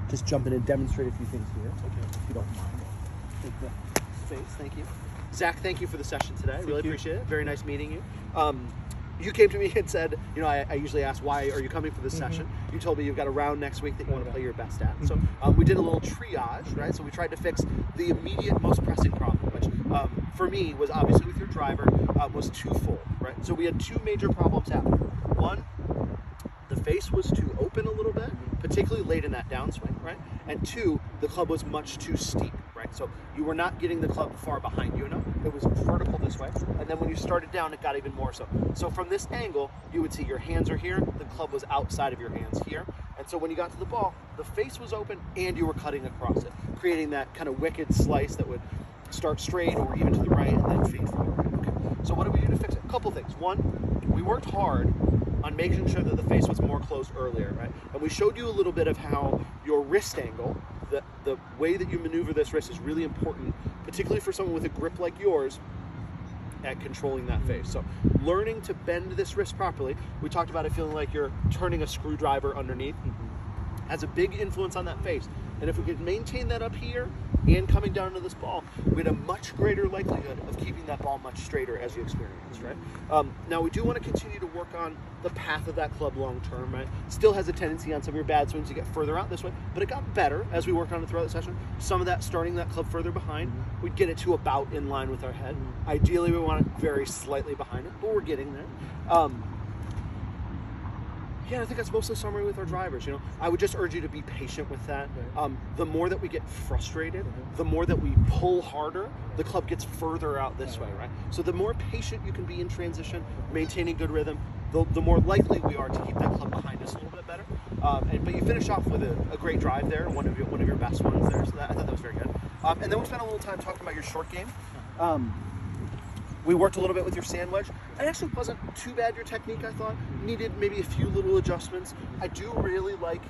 just jump in and demonstrate a few things here. Okay. If you don't mind. Take the space. Thank you. Zach, thank you for the session today. I really appreciate it. Very nice meeting you. You came to me and said, I usually ask, why are you coming for this session? You told me you've got a round next week that you want to play your best at. So we did a little triage, right? So we tried to fix the immediate, most pressing problem, which for me was obviously with your driver, was twofold, right? So we had two major problems happening. One, the face was too open a little bit, particularly late in that downswing, right? And two, the club was much too steep, right? So you were not getting the club far behind you enough. It was vertical this way. And then when you started down, it got even more so. So from this angle, you would see your hands are here, the club was outside of your hands here. And so when you got to the ball, the face was open and you were cutting across it, creating that kind of wicked slice that would start straight or even to the right and then fade forward. Okay. So what do we do to fix it? A couple things. One, we worked hard on making sure that the face was more closed earlier, right? And we showed you a little bit of how your wrist angle, the way that you maneuver this wrist is really important, particularly for someone with a grip like yours, at controlling that face. So learning to bend this wrist properly, we talked about it feeling like you're turning a screwdriver underneath, has a big influence on that face. And if we could maintain that up here and coming down to this ball, we had a much greater likelihood of keeping that ball much straighter as you experience, right? Now we do want to continue to work on the path of that club long term, right? Still has a tendency on some of your bad swings to get further out this way, but it got better as we worked on it throughout the session. Some of that starting that club further behind, we'd get it to about in line with our head. Ideally we want it very slightly behind it, but we're getting there. Yeah, I think that's mostly summary with our drivers. I would just urge you to be patient with that. The more that we get frustrated, the more that we pull harder, the club gets further out this way, right? So the more patient you can be in transition, maintaining good rhythm, the more likely we are to keep that club behind us a little bit better. But you finish off with a great drive there, one of your best ones there. So I thought that was very good. And then we spent a little time talking about your short game. We worked a little bit with your sand wedge. It actually wasn't too bad, your technique, I thought. Needed maybe a few little adjustments. I do really like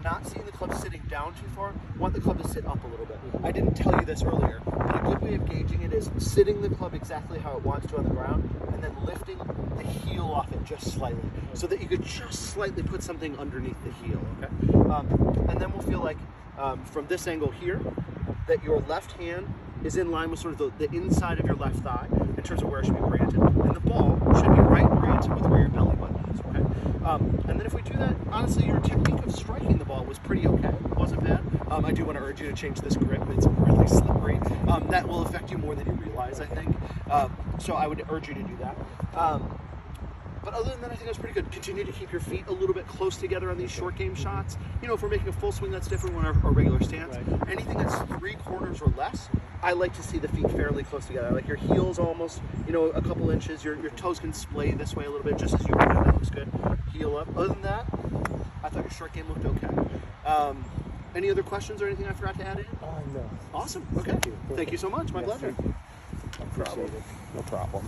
not seeing the club sitting down too far. I want the club to sit up a little bit. I didn't tell you this earlier, but a good way of gauging it is sitting the club exactly how it wants to on the ground and then lifting the heel off it just slightly so that you could just slightly put something underneath the heel, okay? And then we'll feel like from this angle here that your left hand is in line with sort of the inside of your left thigh in terms of where it should be oriented. And the ball should be right oriented with where your belly button is, okay? And then if we do that, honestly, your technique of striking the ball was pretty okay. It wasn't bad. I do want to urge you to change this grip. It's really slippery. That will affect you more than you realize, I think. So I would urge you to do that. But other than that, I think that's pretty good. Continue to keep your feet a little bit close together on these short game shots. If we're making a full swing, that's different from our regular stance. Right. Anything that's 3/4 or less, I like to see the feet fairly close together. Like your heels almost, a couple inches. Your toes can splay this way a little bit, just as you want. That looks good. Heel up. Other than that, I thought your short game looked okay. Any other questions or anything I forgot to add in? No. Awesome. Okay. Thank you so much. My pleasure. No problem.